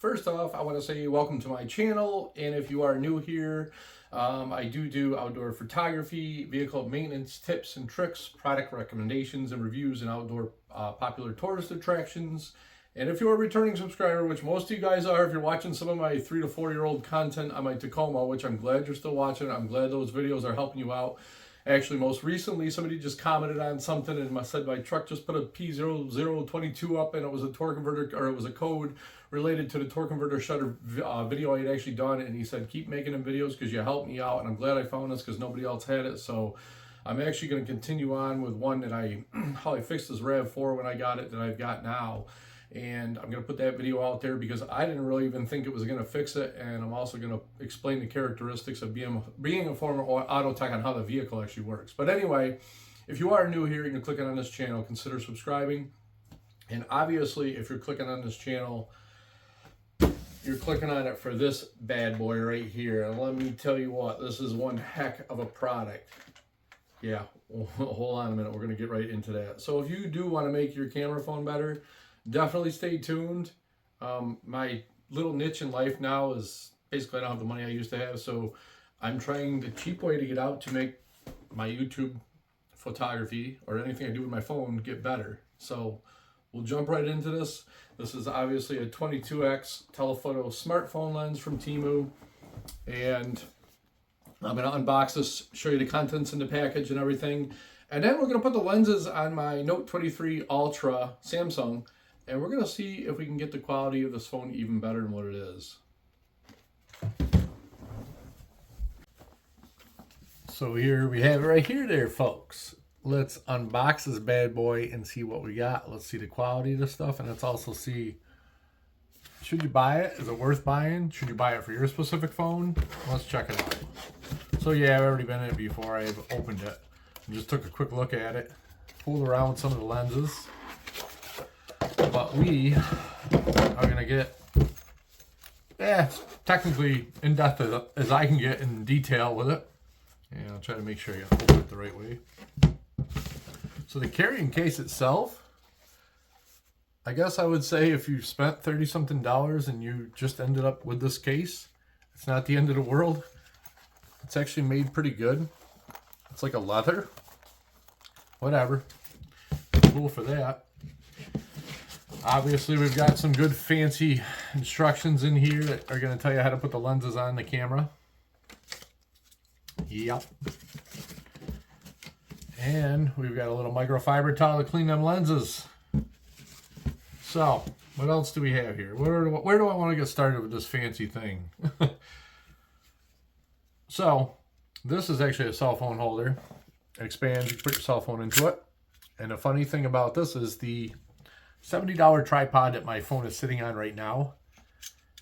First off, I want to say welcome to my channel, and if you are new here, I do outdoor photography, vehicle maintenance tips and tricks, product recommendations and reviews, and outdoor popular tourist attractions. And if you're a returning subscriber, which most of you guys are, if you're watching some of my 3 to 4 year old content on my Tacoma, which I'm glad you're still watching, I'm glad those videos are helping you out. Actually, most recently, somebody just commented on something and said my truck just put a P0022 up, and it was a torque converter, or it was a code related to the torque converter shutter video I had actually done. And he said, keep making them videos because you helped me out. And I'm glad I found this because nobody else had it. So I'm actually going to continue on with one that how I fixed this RAV4 when I got it that I've got now. And I'm going to put that video out there because I didn't really even think it was going to fix it. And I'm also going to explain the characteristics of being a former auto tech on how the vehicle actually works. But anyway, if you are new here and you're clicking on this channel, consider subscribing. And obviously, if you're clicking on this channel, you're clicking on it for this bad boy right here. And let me tell you what, this is one heck of a product. Yeah, hold on a minute. We're going to get right into that. So if you do want to make your camera phone better, definitely stay tuned. My little niche in life now is basically I don't have the money I used to have, so I'm trying the cheap way to get out to make my YouTube photography or anything I do with my phone get better. So we'll jump right into this. This is obviously a 22x telephoto smartphone lens from Temu, and I'm going to unbox this, show you the contents in the package and everything, and then we're going to put the lenses on my Note 23 Ultra Samsung. And we're going to see if we can get the quality of this phone even better than what it is. So here we have it right here there, folks. Let's unbox this bad boy and see what we got. Let's see the quality of this stuff, and let's also see, should you buy it? Is it worth buying? Should you buy it for your specific phone? Let's check it out. So yeah, I've already been in it before. I've opened it and just took a quick look at it, fooled around with some of the lenses. But we are going to get, technically in depth as I can get in detail with it. And I'll try to make sure I hold it the right way. So the carrying case itself, I guess I would say if you spent $30-something and you just ended up with this case, it's not the end of the world. It's actually made pretty good. It's like a leather. Whatever. Cool for that. Obviously, we've got some good fancy instructions in here that are going to tell you how to put the lenses on the camera. Yep. And we've got a little microfiber towel to clean them lenses. So, what else do we have here? Where do I want to get started with this fancy thing? So, this is actually a cell phone holder. It expands, you put your cell phone into it. And the funny thing about this is the $70 tripod that my phone is sitting on right now,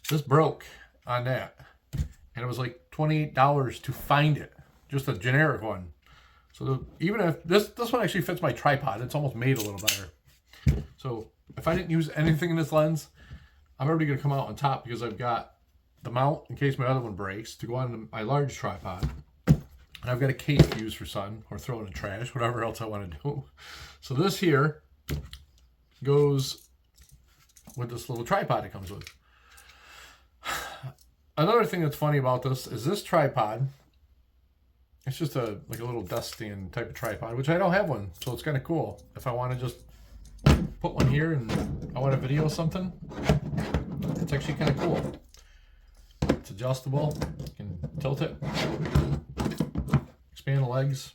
this broke on that, and it was like $28 to find it, just a generic one. So even if this one actually fits my tripod, it's almost made a little better. So if I didn't use anything in this lens, I'm already going to come out on top because I've got the mount in case my other one breaks to go on my large tripod, and I've got a case to use for sun or throw in the trash, whatever else I want to do. So this here goes with this little tripod it comes with. Another thing that's funny about this is this tripod, it's just like a little desk stand type of tripod, which I don't have one, so it's kind of cool. If I want to just put one here and I want to video something, it's actually kind of cool. It's adjustable, you can tilt it, expand the legs.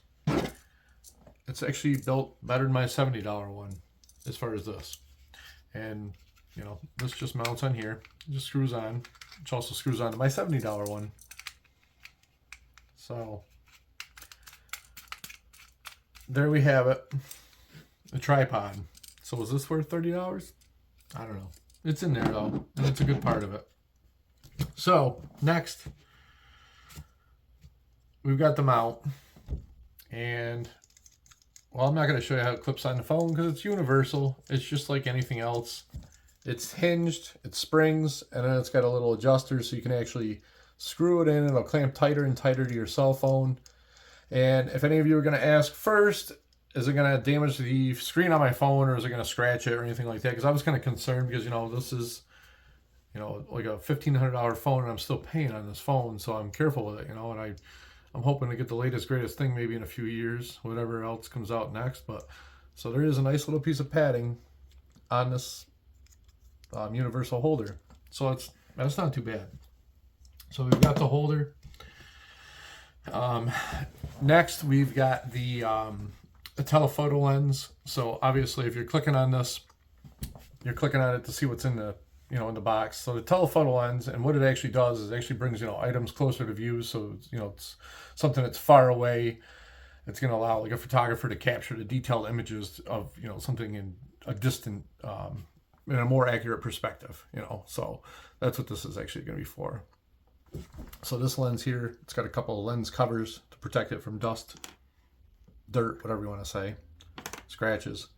It's actually built better than my $70 one as far as this. And you know, this just mounts on here, it just screws on, which also screws on to my $70 one. So there we have it, the tripod. So is this worth $30? I don't know. It's in there though, and it's a good part of it. So next, we've got the mount, and well, I'm not going to show you how it clips on the phone because it's universal. It's just like anything else. It's hinged, it springs, and then it's got a little adjuster so you can actually screw it in and it'll clamp tighter and tighter to your cell phone. And if any of you are going to ask first, is it going to damage the screen on my phone or is it going to scratch it or anything like that? Because I was kind of concerned because, you know, this is you know, like a $1,500 phone, and I'm still paying on this phone, so I'm careful with it, you know. And I'm hoping to get the latest greatest thing maybe in a few years, whatever else comes out next. But so there is a nice little piece of padding on this universal holder, so that's not too bad. So we've got the holder. Next we've got the telephoto lens. So obviously if you're clicking on this, you're clicking on it to see what's in the, you know, in the box. So the telephoto lens, and what it actually does is it actually brings, you know, items closer to view. So, you know, it's something that's far away. It's going to allow like a photographer to capture the detailed images of, you know, something in a distant, in a more accurate perspective, you know. So that's what this is actually going to be for. So this lens here, it's got a couple of lens covers to protect it from dust, dirt, whatever you want to say, scratches.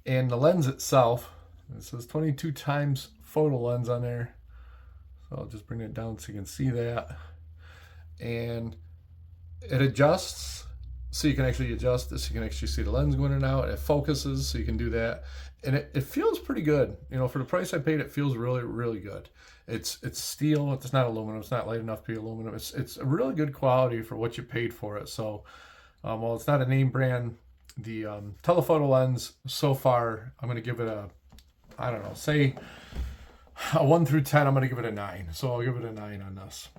And the lens itself, it says 22 times photo lens on there. So I'll just bring it down so you can see that. And it adjusts, so you can actually adjust this. You can actually see the lens going in and out. It focuses, so you can do that. And it feels pretty good. You know, for the price I paid, it feels really, really good. It's steel. It's not aluminum. It's not light enough to be aluminum. It's a really good quality for what you paid for it. So, while it's not a name brand, the telephoto lens so far, I'm going to give it a, I don't know, say a 1 through 10. I'm going to give it a 9. So I'll give it a 9 on this.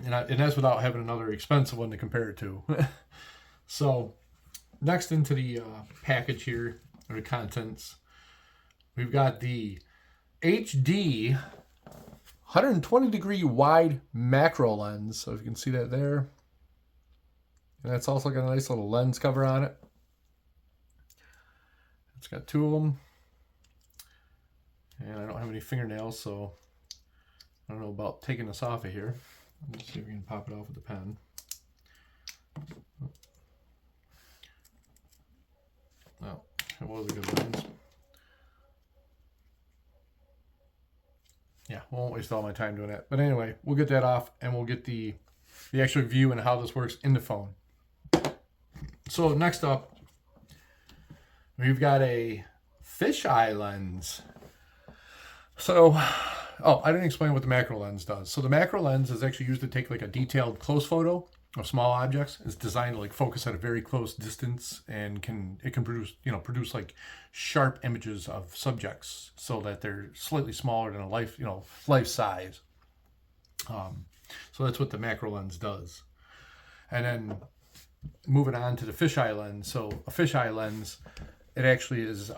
And that's without having another expensive one to compare it to. So next into the package here, or the contents, we've got the HD 120 degree wide macro lens. So if you can see that there. And that's also got a nice little lens cover on it. It's got 2 of them. And I don't have any fingernails, so I don't know about taking this off of here. Let's see if we can pop it off with the pen. Oh, it was a good lens. Yeah, won't waste all my time doing that. But anyway, we'll get that off and we'll get the actual view and how this works in the phone. So next up, we've got a fisheye lens. So, oh, I didn't explain what the macro lens does. So the macro lens is actually used to take like a detailed close photo of small objects. It's designed to like focus at a very close distance, and it can produce like sharp images of subjects so that they're slightly smaller than a life size. So that's what the macro lens does. And then moving on to the fisheye lens. So a fisheye lens, it actually is,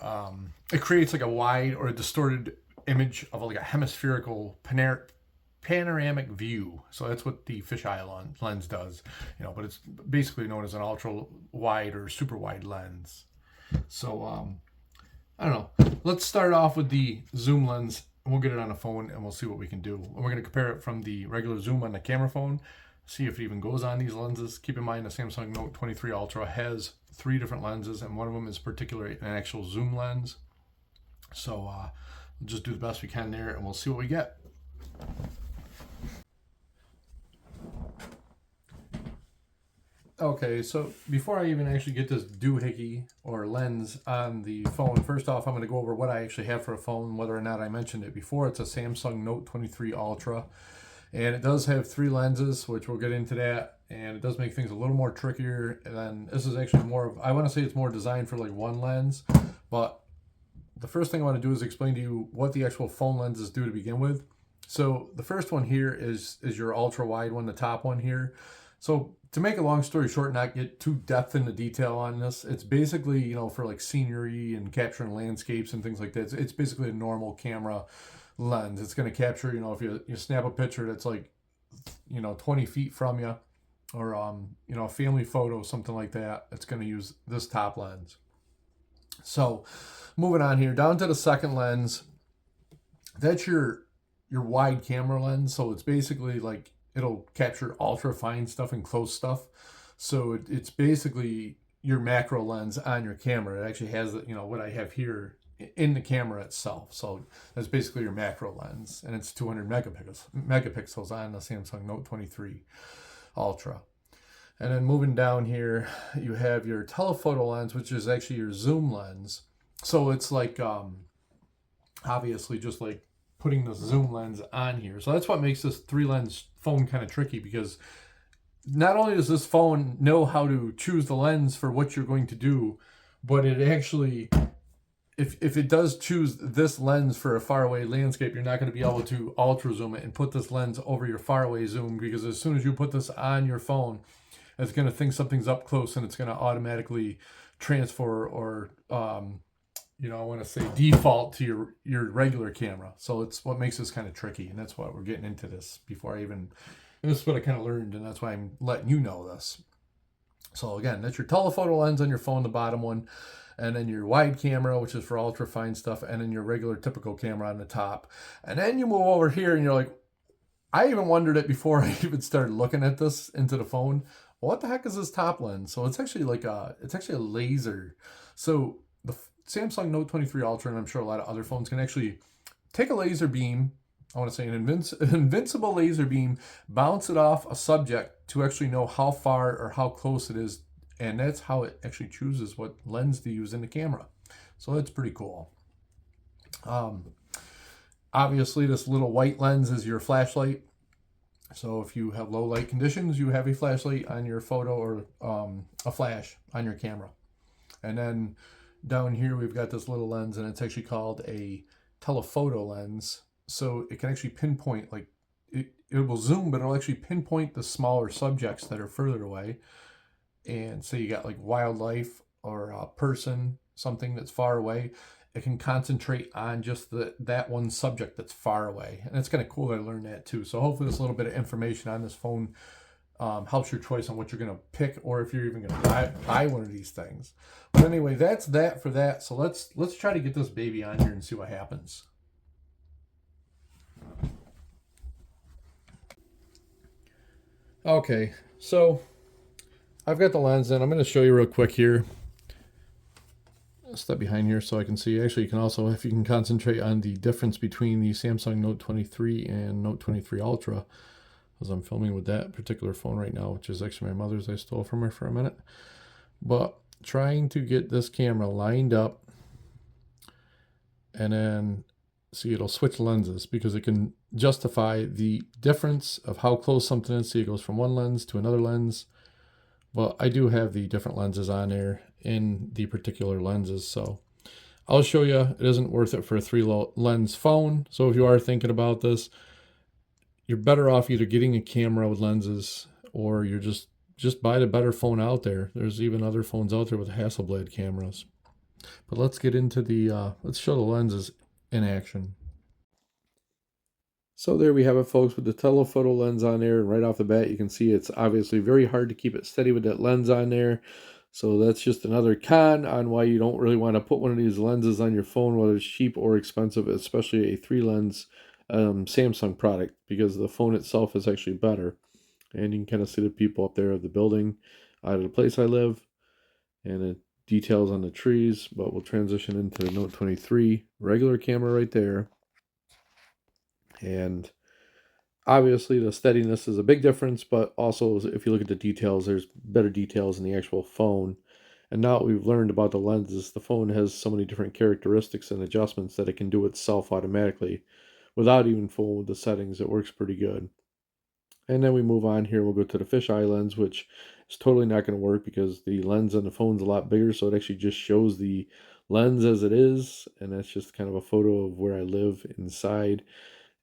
it creates like a wide or a distorted image of like a hemispherical panoramic view. So that's what the fisheye lens does, you know, but it's basically known as an ultra wide or super wide lens. So I don't know, let's start off with the zoom lens, and we'll get it on a phone and we'll see what we can do. And we're going to compare it from the regular zoom on the camera phone, see if it even goes on these lenses. Keep in mind the Samsung Note 23 Ultra has 3 different lenses, and one of them is particularly an actual zoom lens. So we'll just do the best we can there and we'll see what we get. Okay, so before I even actually get this doohickey or lens on the phone, first off, I'm going to go over what I actually have for a phone, whether or not I mentioned it before. It's a Samsung Note 23 Ultra, and it does have 3 lenses, which we'll get into that, and it does make things a little more trickier. And then this is actually more of, I want to say it's more designed for like one lens, but the first thing I want to do is explain to you what the actual phone lenses do to begin with. So the first one here is your ultra wide one, the top one here. So to make a long story short, not get too depth into detail on this, it's basically, you know, for like scenery and capturing landscapes and things like that. It's basically a normal camera lens. It's going to capture, you know, if you snap a picture that's like, you know, 20 feet from you, or you know, a family photo, something like that, it's going to use this top lens. So moving on here, down to the second lens, that's your wide camera lens. So it's basically like, it'll capture ultra fine stuff and close stuff. So it's basically your macro lens on your camera. It actually has, you know, what I have here in the camera itself. So that's basically your macro lens, and it's 200 megapixels on the Samsung Note 23 Ultra. And then moving down here, you have your telephoto lens, which is actually your zoom lens. So it's like, obviously just like putting the zoom lens on here. So that's what makes this 3-lens phone kind of tricky, because not only does this phone know how to choose the lens for what you're going to do, but it actually, if it does choose this lens for a faraway landscape, you're not going to be able to ultra zoom it and put this lens over your faraway zoom, because as soon as you put this on your phone, it's going to think something's up close, and it's going to automatically transfer, or I want to say default to your regular camera. So it's what makes this kind of tricky, and that's why we're getting into this before I even. And this is what I kind of learned, and that's why I'm letting you know this. So again, that's your telephoto lens on your phone, the bottom one, and then your wide camera, which is for ultra fine stuff, and then your regular typical camera on the top. And then you move over here, and you're like, I even wondered it before I even started looking at this into the phone. What the heck is this top lens? So it's actually a laser. So the Samsung Note 23 Ultra, and I'm sure a lot of other phones, can actually take a laser beam. I want to say an invincible laser beam, bounce it off a subject to actually know how far or how close it is, and that's how it actually chooses what lens to use in the camera. So that's pretty cool. Obviously, this little white lens is your flashlight. So if you have low light conditions, you have a flashlight on your photo, or a flash on your camera. And then down here we've got this little lens, and it's actually called a telephoto lens. So it can actually pinpoint, like it will zoom, but it'll actually pinpoint the smaller subjects that are further away. And say you got like wildlife or a person, something that's far away, it can concentrate on just that one subject that's far away. And it's kind of cool that I learned that too. So hopefully this little bit of information on this phone helps your choice on what you're going to pick, or if you're even going to buy one of these things. But anyway, that's that for that. So let's try to get this baby on here and see what happens. Okay, so I've got the lens in. I'm going to show you real quick here. Step behind here so I can see. Actually, you can also, if you can concentrate on the difference between the Samsung Note 23 and Note 23 Ultra, as I'm filming with that particular phone right now, which is actually my mother's. I stole from her for a minute. But trying to get this camera lined up, and then see, it'll switch lenses because it can justify the difference of how close something is. See, it goes from one lens to another lens. But I do have the different lenses on there in the particular lenses, so I'll show you. It isn't worth it for a 3-lens phone. So if you are thinking about this, you're better off either getting a camera with lenses, or you're just buy the better phone out there. There's even other phones out there with Hasselblad cameras. But let's get into the let's show the lenses in action. So there we have it, folks, with the telephoto lens on there. And right off the bat, you can see it's obviously very hard to keep it steady with that lens on there. So that's just another con on why you don't really want to put one of these lenses on your phone, whether it's cheap or expensive, especially a 3-lens Samsung product, because the phone itself is actually better. And you can kind of see the people up there of the building out of the place I live, and the details on the trees. But we'll transition into the Note 23 regular camera right there. And obviously the steadiness is a big difference, but also if you look at the details, there's better details in the actual phone. And now that we've learned about the lenses, the phone has so many different characteristics and adjustments that it can do itself automatically without even fooling with the settings. It works pretty good. And then we move on here, we'll go to the fisheye lens, which is totally not going to work because the lens on the phone's a lot bigger, so it actually just shows the lens as it is, and that's just kind of a photo of where I live inside.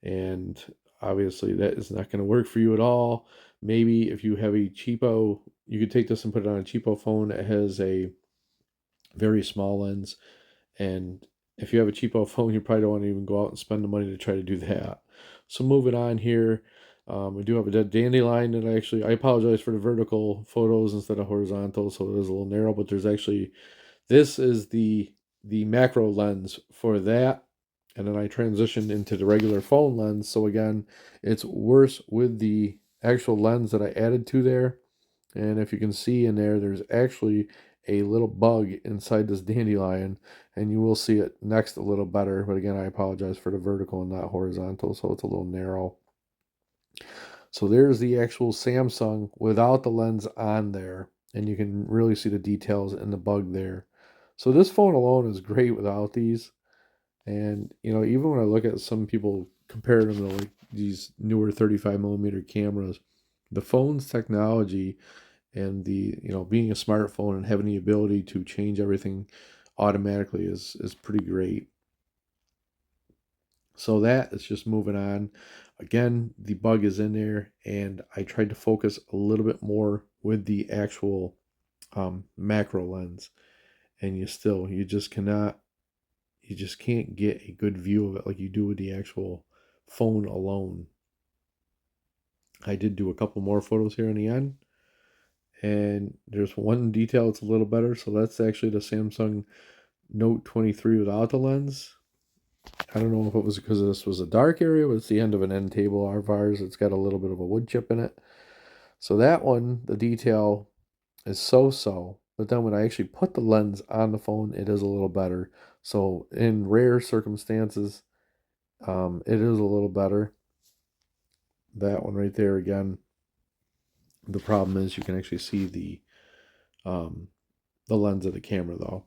And obviously that is not going to work for you at all. Maybe if you have a cheapo, you could take this and put it on a cheapo phone that has a very small lens. And if you have a cheapo phone, you probably don't want to even go out and spend the money to try to do that. So moving on here, we do have a dandelion, and I apologize for the vertical photos instead of horizontal, so it is a little narrow, but there's actually, this is the macro lens for that. And then I transitioned into the regular phone lens. So again, it's worse with the actual lens that I added to there. And if you can see in there, there's actually a little bug inside this dandelion, and you will see it next a little better. But again, I apologize for the vertical and not horizontal, so it's a little narrow. So there's the actual Samsung without the lens on there, and you can really see the details in the bug there. So this phone alone is great without these. And even when I look at some people comparing them to like these newer 35 millimeter cameras, the phone's technology and the being a smartphone and having the ability to change everything automatically is pretty great. So that is just moving on. Again, the bug is in there, and I tried to focus a little bit more with the actual macro lens, and you just can't get a good view of it like you do with the actual phone alone. I did do a couple more photos here in the end, and there's one detail that's a little better. So that's actually the Samsung Note 23 without the lens. I don't know if it was because this was a dark area, but it's the end of an end table of ours. It's got a little bit of a wood chip in it. So that one, the detail is so. But then when I actually put the lens on the phone, it is a little better. So in rare circumstances, it is a little better. That one right there again. The problem is you can actually see um, the lens of the camera though.